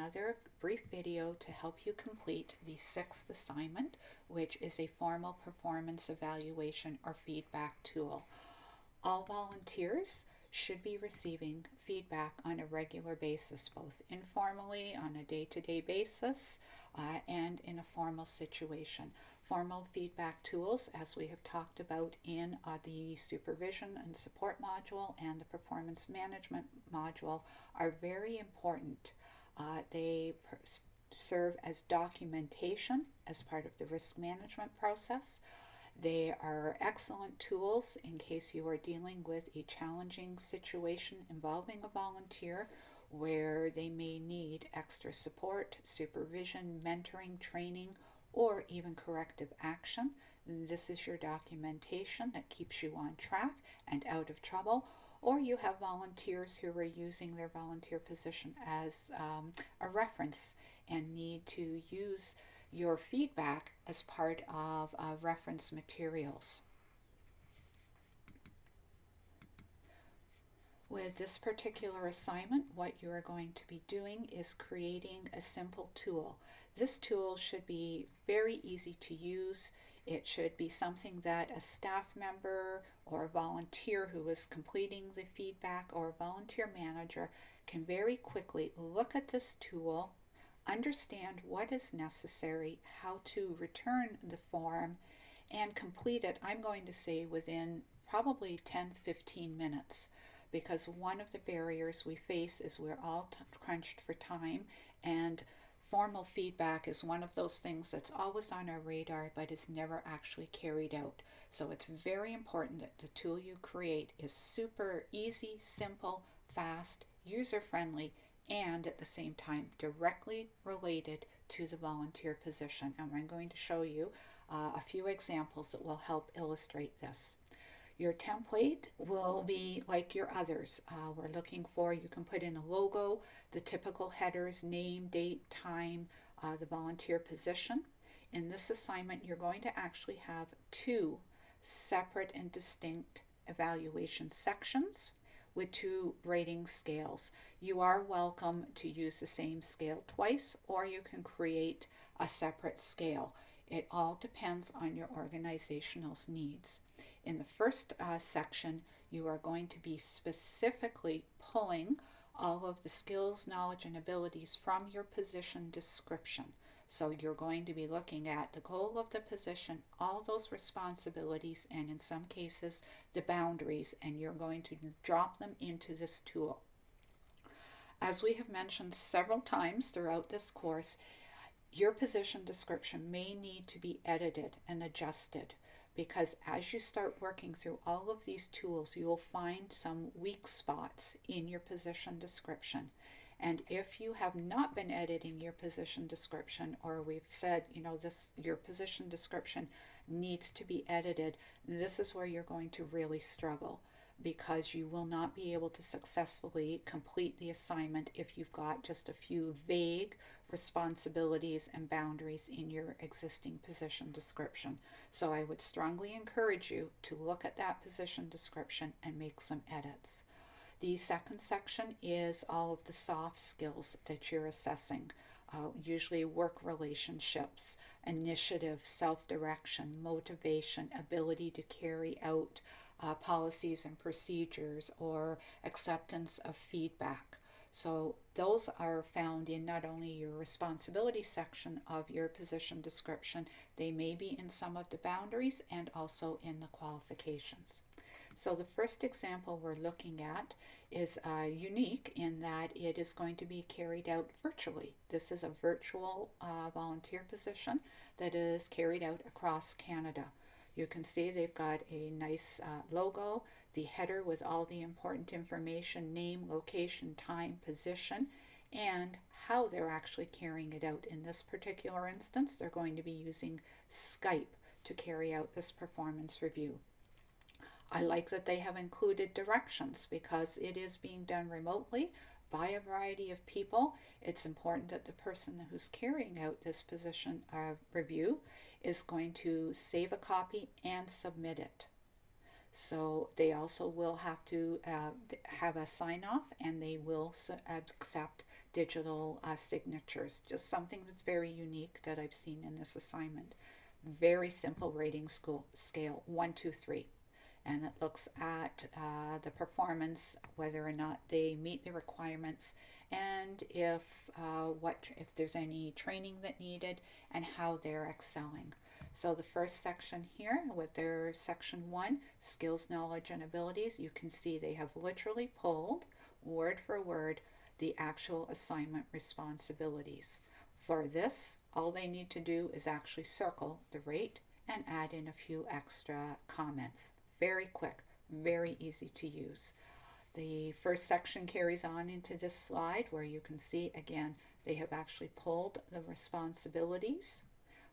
another brief video to help you complete the sixth assignment, which is a formal performance evaluation or feedback tool. All volunteers should be receiving feedback on a regular basis, both informally on a day-to-day basis and in a formal situation. Formal feedback tools, as we have talked about in the supervision and support module and the performance management module, are very important. They serve as documentation as part of the risk management process. They are excellent tools in case you are dealing with a challenging situation involving a volunteer where they may need extra support, supervision, mentoring, training, or even corrective action. This is your documentation that keeps you on track and out of trouble. Or you have volunteers who are using their volunteer position as a reference and need to use your feedback as part of reference materials. With this particular assignment, what you are going to be doing is creating a simple tool. This tool should be very easy to use. It should be something that a staff member or a volunteer who is completing the feedback or a volunteer manager can very quickly look at this tool, understand what is necessary, how to return the form, and complete it, I'm going to say, within probably 10-15 minutes. Because one of the barriers we face is we're all crunched for time, and formal feedback is one of those things that's always on our radar but is never actually carried out. So it's very important that the tool you create is super easy, simple, fast, user-friendly, and at the same time directly related to the volunteer position. And I'm going to show you a few examples that will help illustrate this. Your template will be like your others. We're looking for, you can put in a logo, the typical headers, name, date, time, the volunteer position. In this assignment, you're going to actually have two separate and distinct evaluation sections with two rating scales. You are welcome to use the same scale twice, or you can create a separate scale. It all depends on your organizational needs. In the first section, you are going to be specifically pulling all of the skills, knowledge, and abilities from your position description. So you're going to be looking at the goal of the position, all those responsibilities, and in some cases, the boundaries, and you're going to drop them into this tool. As we have mentioned several times throughout this course, your position description may need to be edited and adjusted, because as you start working through all of these tools, you will find some weak spots in your position description. And if you have not been editing your position description, or we've said, your position description needs to be edited, this is where you're going to really struggle, because you will not be able to successfully complete the assignment if you've got just a few vague responsibilities and boundaries in your existing position description. So I would strongly encourage you to look at that position description and make some edits. The second section is all of the soft skills that you're assessing. Usually work relationships, initiative, self-direction, motivation, ability to carry out policies and procedures, or acceptance of feedback. So those are found in not only your responsibility section of your position description, they may be in some of the boundaries and also in the qualifications. So the first example we're looking at is unique in that it is going to be carried out virtually. This is a virtual volunteer position that is carried out across Canada. You can see they've got a nice logo, the header with all the important information, name, location, time, position, and how they're actually carrying it out. In this particular instance, they're going to be using Skype to carry out this performance review. I like that they have included directions because it is being done remotely by a variety of people. It's important that the person who's carrying out this position review is going to save a copy and submit it. So they also will have to have a sign off, and they will accept digital signatures, just something that's very unique that I've seen in this assignment. Very simple rating scale 1, 2, 3. And it looks at the performance, whether or not they meet the requirements, and if there's any training that needed, and how they're excelling. So the first section here with their section 1, skills, knowledge, and abilities, you can see they have literally pulled word for word the actual assignment responsibilities. For this, all they need to do is actually circle the rate and add in a few extra comments. Very quick, very easy to use. The first section carries on into this slide where you can see again they have actually pulled the responsibilities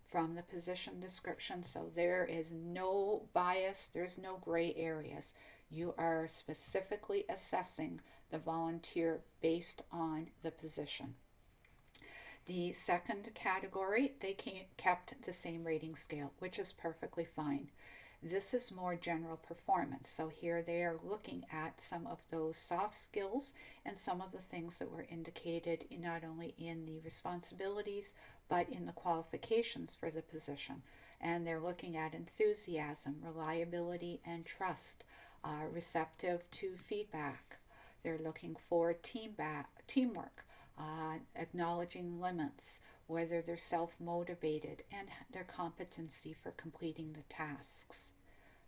from the position description, so there is no bias, there's no gray areas. You are specifically assessing the volunteer based on the position. The second category, they kept the same rating scale, which is perfectly fine. This is more general performance. So here they are looking at some of those soft skills and some of the things that were indicated not only in the responsibilities but in the qualifications for the position. And they're looking at enthusiasm, reliability, and trust, receptive to feedback. They're looking for teamwork, acknowledging limits, whether they're self-motivated, and their competency for completing the tasks.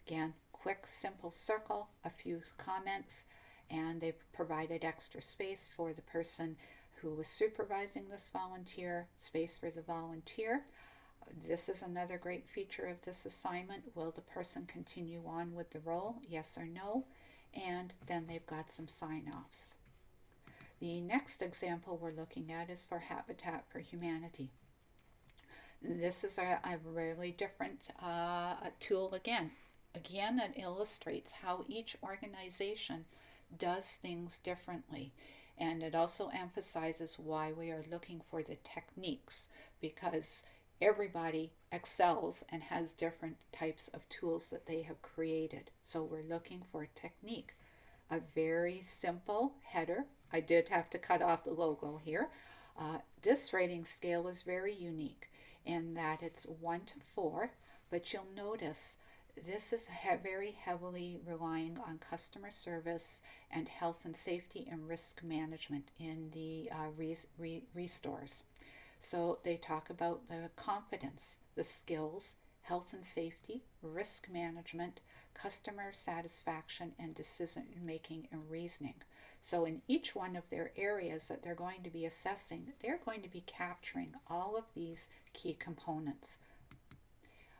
Again, quick, simple circle, a few comments, and they've provided extra space for the person who was supervising this volunteer, space for the volunteer. This is another great feature of this assignment. Will the person continue on with the role? Yes or no? And then they've got some sign-offs. The next example we're looking at is for Habitat for Humanity. This is a really different tool again. Again, it illustrates how each organization does things differently. And it also emphasizes why we are looking for the techniques, because everybody excels and has different types of tools that they have created. So we're looking for a technique. A very simple header. I did have to cut off the logo here. This rating scale is very unique in that it's 1 to 4, but you'll notice this is very heavily relying on customer service and health and safety and risk management in the restores. So they talk about the competence, the skills, health and safety, risk management, customer satisfaction, and decision making and reasoning. So in each one of their areas that they're going to be assessing, they're going to be capturing all of these key components,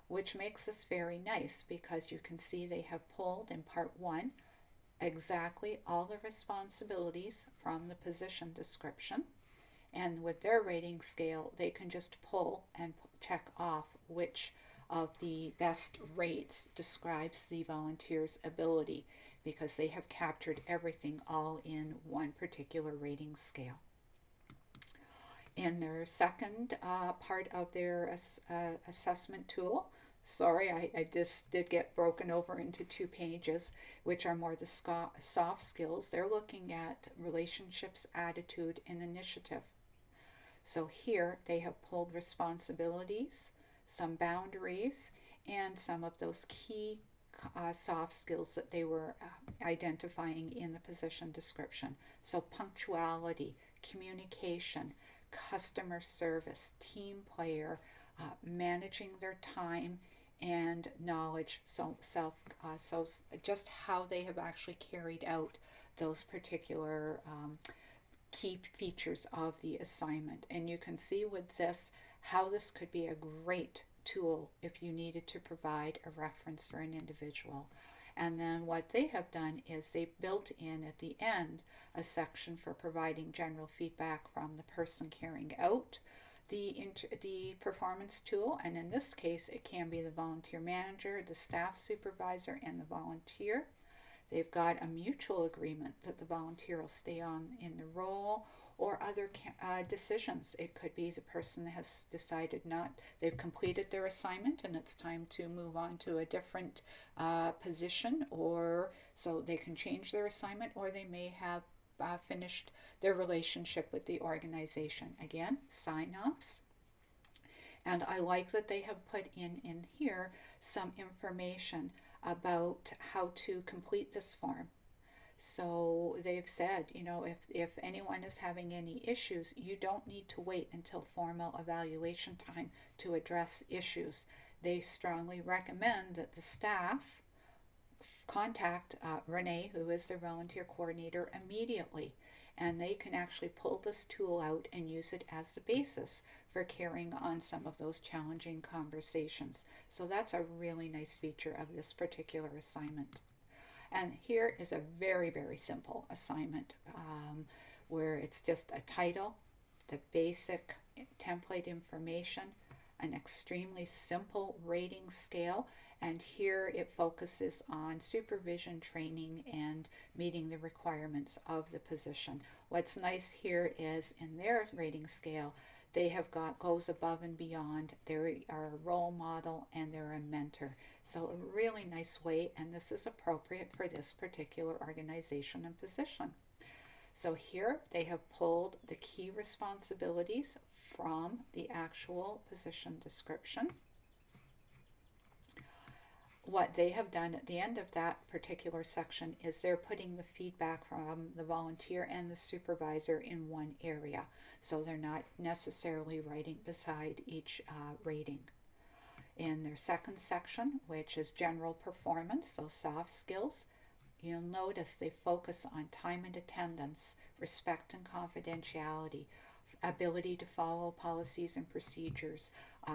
which makes this very nice because you can see they have pulled in part 1 exactly all the responsibilities from the position description. And with their rating scale, they can just pull and check off which of the best rates describes the volunteer's ability, because they have captured everything all in one particular rating scale. In their second part of their assessment tool, sorry, I just did get broken over into 2 pages, which are more the soft skills. They're looking at relationships, attitude, and initiative. So here they have pulled responsibilities, some boundaries, and some of those key soft skills that they were identifying in the position description. So punctuality, communication, customer service, team player, managing their time, and knowledge. So just how they have actually carried out those particular key features of the assignment. And you can see with this how this could be a great tool if you needed to provide a reference for an individual. And then what they have done is they built in at the end a section for providing general feedback from the person carrying out the performance tool. And in this case, it can be the volunteer manager, the staff supervisor, and the volunteer. They've got a mutual agreement that the volunteer will stay on in the role, or other decisions. It could be the person has decided they've completed their assignment and it's time to move on to a different position, or so they can change their assignment, or they may have finished their relationship with the organization. Again, sign-offs. And I like that they have put in here some information about how to complete this form. So they've said, if anyone is having any issues, you don't need to wait until formal evaluation time to address issues. They strongly recommend that the staff contact Renee, who is their volunteer coordinator, immediately. And they can actually pull this tool out and use it as the basis for carrying on some of those challenging conversations. So that's a really nice feature of this particular assignment. And here is a very, very simple assignment where it's just a title, the basic template information, an extremely simple rating scale, and here it focuses on supervision, training, and meeting the requirements of the position. What's nice here is in their rating scale, they have got goes above and beyond. They are a role model and they're a mentor. So a really nice way, and this is appropriate for this particular organization and position. So here they have pulled the key responsibilities from the actual position description. What they have done at the end of that particular section is they're putting the feedback from the volunteer and the supervisor in one area. So they're not necessarily writing beside each rating. In their second section, which is general performance, so soft skills, you'll notice they focus on time and attendance, respect and confidentiality, ability to follow policies and procedures,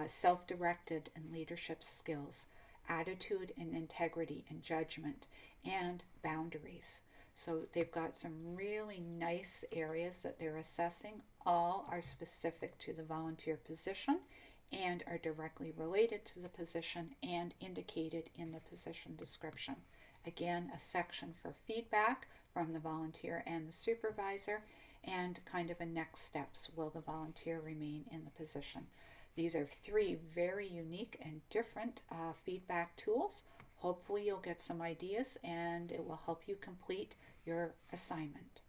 self-directed and leadership skills, attitude and integrity and judgment, and boundaries. So they've got some really nice areas that they're assessing. All are specific to the volunteer position and are directly related to the position and indicated in the position description. Again, a section for feedback from the volunteer and the supervisor, and kind of a next steps. Will the volunteer remain in the position? These are three very unique and different feedback tools. Hopefully you'll get some ideas and it will help you complete your assignment.